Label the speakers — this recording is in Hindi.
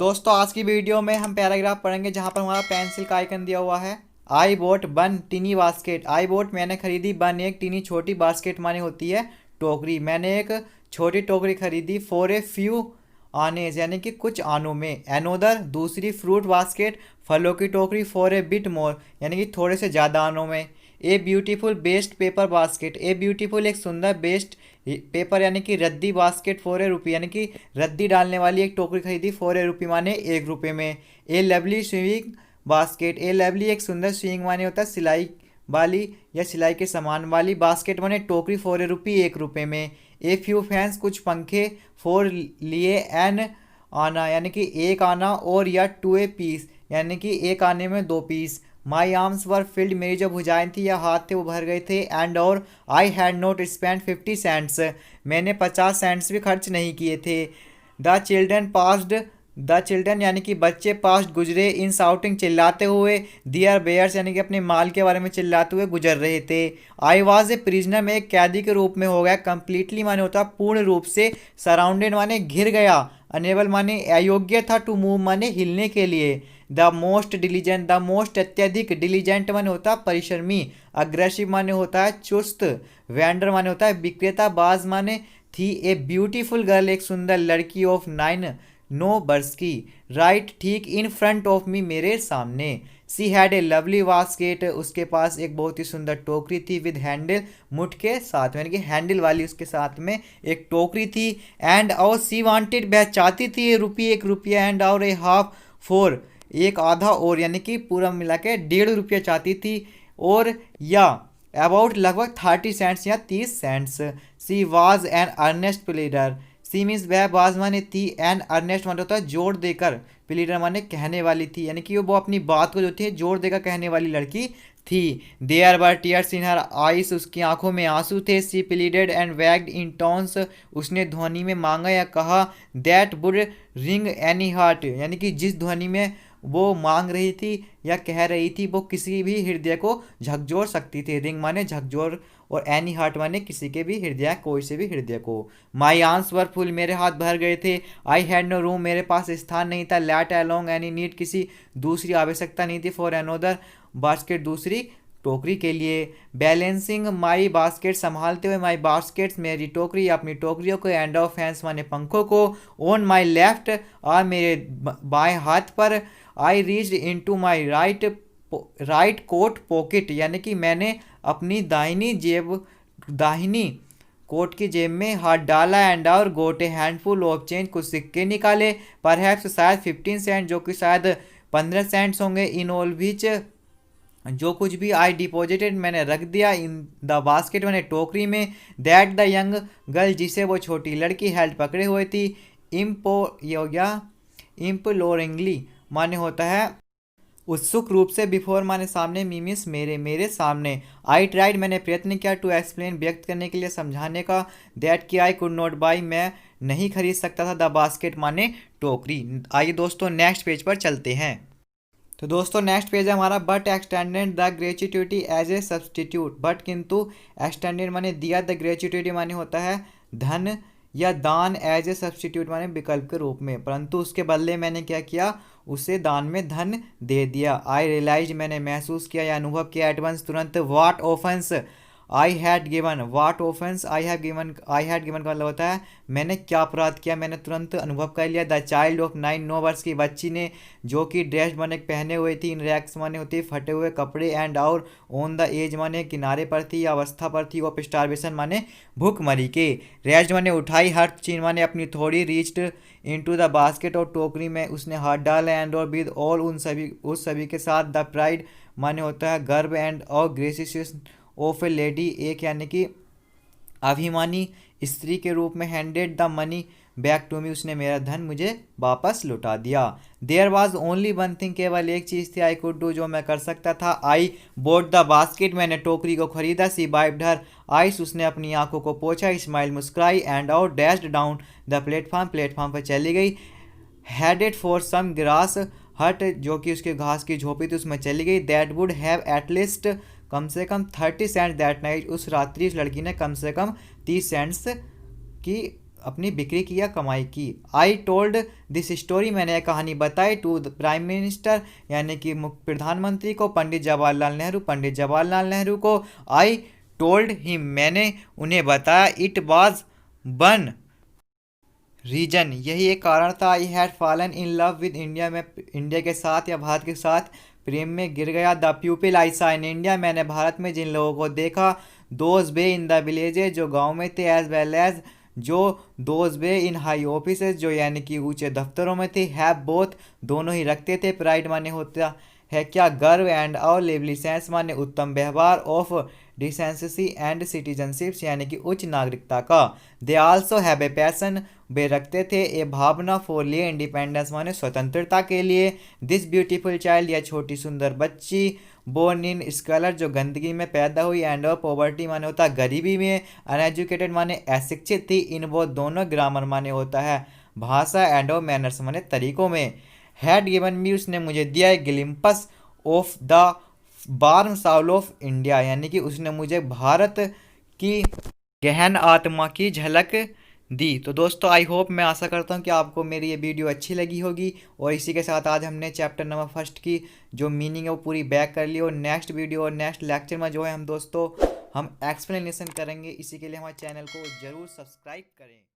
Speaker 1: दोस्तों आज की वीडियो में हम पैराग्राफ पढ़ेंगे जहाँ पर हमारा पेंसिल का आइकन दिया हुआ है। आई बोट वन टीनी बास्केट। आई बोट मैंने खरीदी, वन एक टीनी छोटी, बास्केट माने होती है टोकरी। मैंने एक छोटी टोकरी खरीदी। फॉर ए फ्यू आनेज यानी कि कुछ आनों में। एनोदर दूसरी फ्रूट बास्केट फलों की टोकरी। फॉर ए बिट मोर यानी कि थोड़े से ज़्यादा आनों में। A beautiful best paper basket. A beautiful एक सुंदर, बेस्ट पेपर यानी कि रद्दी, बास्केट फॉर ए रुपी यानी कि रद्दी डालने वाली एक टोकरी खरीदी। फॉर ए रुपी माने 1 रुपये में। ए लवली स्विंग बास्केट। ए लवली एक सुंदर, स्विंग माने होता है सिलाई वाली या सिलाई के सामान वाली, बास्केट माने टोकरी। फॉर ए रुपी 1 रुपये में। ए फ्यू फैंस कुछ पंखे। फॉर लिए एन आना यानी कि एक आना, और या टू ए पीस यानी कि एक आने में 2 piece. My arms were filled मेरी जो भुजाएं थी या हाथ थे वो भर गए थे। एंड और I had not spend 50 cents मैंने 50 सेंट्स भी खर्च नहीं किए थे। The children passed. The children यानी कि बच्चे पास्ट गुजरे। इन साउटिंग चिल्लाते हुए। दियर बेयर्स यानी कि अपने माल के बारे में चिल्लाते हुए गुजर रहे थे। आई वॉज ए प्रिजनर में एक कैदी के रूप में हो गया। कंप्लीटली माने होता पूर्ण रूप से। सराउंडेड माने घिर गया। अनेबल माने अयोग्य था। टू मूव माने हिलने के लिए। The most diligent, the most अत्यधिक। डिलीजेंट माने होता है परिश्रमी। अग्रेसिव माने होता है चुस्त। वेंडर माने होता है विक्रेता। बाज माने थी। ए ब्यूटीफुल गर्ल एक सुंदर लड़की। ऑफ 9 वर्ष की। राइट ठीक इन फ्रंट ऑफ मी मेरे सामने। She had a lovely basket उसके पास एक बहुत ही सुंदर टोकरी थी। विद हैंडल मुठ के साथ यानी कि हैंडल वाली उसके साथ में एक टोकरी थी। एंड और सी वांटेड वह चाहती थी 1 रुपया एंड और ए हाफ फॉर एक आधा और यानी कि पूरा मिला के 1.5 रुपया चाहती थी। और या अबाउट लगभग 30 सेंट्स या 30 cents. She was an earnest pleader. She means वह बाज माने थी। एन अर्नेस्ट माने होता है जोर देकर। प्लीडर माने कहने वाली थी यानी कि वो अपनी बात को जो थी जोर देकर कहने वाली लड़की थी। There were tears in her eyes उसकी आंखों में आंसू थे। She pleaded and begged in tones उसने ध्वनि में मांगा या कहा। That would wring any heart यानी कि जिस ध्वनि में वो मांग रही थी या कह रही थी वो किसी भी हृदय को झकझोर सकती थी। रिंग माने झकझोर और एनी हार्ट माने किसी के भी हृदय, कोई से भी हृदय को। माई आर्म्स वर फुल मेरे हाथ भर गए थे। आई हैड नो रूम मेरे पास स्थान नहीं था। लैट अलोंग एनी नीड किसी दूसरी आवश्यकता नहीं थी। फॉर एनोदर बास्केट दूसरी टोकरी के लिए। बैलेंसिंग माई बास्केट संभालते हुए। माई बास्केट्स मेरी टोकरी अपनी टोकरियों को। एंड ऑफ हैंड्स माने पंखों को। ऑन माई लेफ्ट और मेरे बाएं हाथ पर। I reached into my right coat pocket यानी कि मैंने अपनी दाहिनी कोट की जेब में हाथ डाला। एंड और गोट ए हैंडफुल ऑफ चेंज कुछ सिक्के निकाले। परहैप्स शायद 15 सेंट जो कि शायद 15 सेंट्स होंगे। इन ऑल विच जो कुछ भी आई डिपॉजिटेड मैंने रख दिया। इन द बास्केट मैंने टोकरी में। दैट द यंग गर्ल जिसे वो छोटी लड़की हेल्ड पकड़े हुए थी। इम्प्लोरिंगली माने होता है उत्सुक रूप से। बिफोर माने सामने। मीमिस मेरे सामने। आई ट्राइड मैंने प्रयत्न किया। टू एक्सप्लेन व्यक्त करने के लिए, समझाने का। दैट कि आई कुड नॉट बाई मैं नहीं खरीद सकता था। द बास्केट माने टोकरी। आइए दोस्तों नेक्स्ट पेज पर चलते हैं। तो दोस्तों नेक्स्ट पेज है हमारा। But extended the gratuity as a substitute. But किंतु एक्सटेंडेड माने दिया। द ग्रेच्युटी माने होता है धन या दान। एज ए सब्सटीट्यूट माने विकल्प के रूप में। परंतु उसके बदले मैंने क्या किया, उसे दान में धन दे दिया। आई रियलाइज मैंने महसूस किया या अनुभव किया। एडवांस तुरंत। What offence I had given. What offence I had given का मतलब होता है मैंने क्या अपराध किया, मैंने तुरंत अनुभव कर लिया। द चाइल्ड ऑफ 9 वर्ष की बच्ची ने जो कि ड्रेस माने पहने हुए थी। इन रैक्स माने होती है फटे हुए कपड़े। एंड और ऑन द एज माने किनारे पर थी या अवस्था पर थी। ऑफ स्टारवेशन माने भूखमरी के। रेस्ट माने उठाई। हर चीज माने अपनी थोड़ी। रीच्ड इनटू द बास्केट और टोकरी में उसने हाथ डाला। एंड और विद ऑल उस सभी के साथ। द प्राइड माने होता है गर्व। एंड और ग्रेसियस ऑफ ए लेडी एक यानी कि अभिमानी स्त्री के रूप में। Handed the money back to me उसने मेरा धन मुझे वापस लौटा दिया। There was only one thing केवल एक चीज़ थी। आई कुड डू जो मैं कर सकता था। आई बोट द बास्केट मैंने टोकरी को खरीदा। सी वाइप्ड हर आइस उसने अपनी आंखों को पोंछा। स्माइल मुस्कुराई। And out dashed down the platform पर चली गई। हेडेड फॉर सम ग्रास हट जो कि उसके घास की झोपड़ी थी उसमें चली गई। दैट वुड हैव एटलीस्ट कम से कम 30 सेंट दैट नाइट उस रात्रि उस लड़की ने कम से कम 30 सेंट्स की अपनी बिक्री की या कमाई की। आई टोल्ड दिस स्टोरी, मैंने यह कहानी बताई टू द प्राइम मिनिस्टर, यानी कि प्रधानमंत्री को, पंडित जवाहरलाल नेहरू, पंडित जवाहरलाल नेहरू को। आई टोल्ड हिम, मैंने उन्हें बताया। इट वाज वन रीजन, यही एक कारण था। I had fallen in love with India, मैं इंडिया के साथ या भारत के साथ प्रेम में गिर गया। द पीपल आई सा इन इंडिया, मैंने भारत में जिन लोगों को देखा। Those be in the villages, जो गाँव में थे। एज वेल एज, जो। Those be in high office, जो यानी कि ऊंचे दफ्तरों में थे। हैव बोथ, दोनों ही रखते थे। प्राइड माने होता है क्या, गर्व। एंड और लिवली सेंस माने उत्तम व्यवहार। ऑफ डिसेंसी एंड सिटीजनशिप्स, यानी कि उच्च नागरिकता का। They also have a passion, वे रखते थे ए भावना। फॉर लिए इंडिपेंडेंस माने स्वतंत्रता के लिए। दिस ब्यूटीफुल चाइल्ड, यह छोटी सुंदर बच्ची। बोर्न इन स्कॉलर, जो गंदगी में पैदा हुई। एंड और पॉवर्टी माने होता है गरीबी में। अनएजुकेटेड माने अशिक्षित थी। इन वो दोनों। ग्रामर माने होता है भाषा। एंड और मैनर्स माने तरीकों में। हैड गिवन मी, उसने मुझे दिया है। Glimpse of the warm soul of India, यानी कि उसने मुझे भारत की गहन आत्मा की झलक दी। तो दोस्तों आई होप, मैं आशा करता हूँ कि आपको मेरी ये वीडियो अच्छी लगी होगी। और इसी के साथ आज हमने चैप्टर नंबर फर्स्ट की जो मीनिंग है वो पूरी बैक कर ली। और नेक्स्ट वीडियो और नेक्स्ट लेक्चर में जो है हम दोस्तों हम एक्सप्लेनेशन करेंगे। इसी के लिए हमारे चैनल को ज़रूर सब्सक्राइब करें।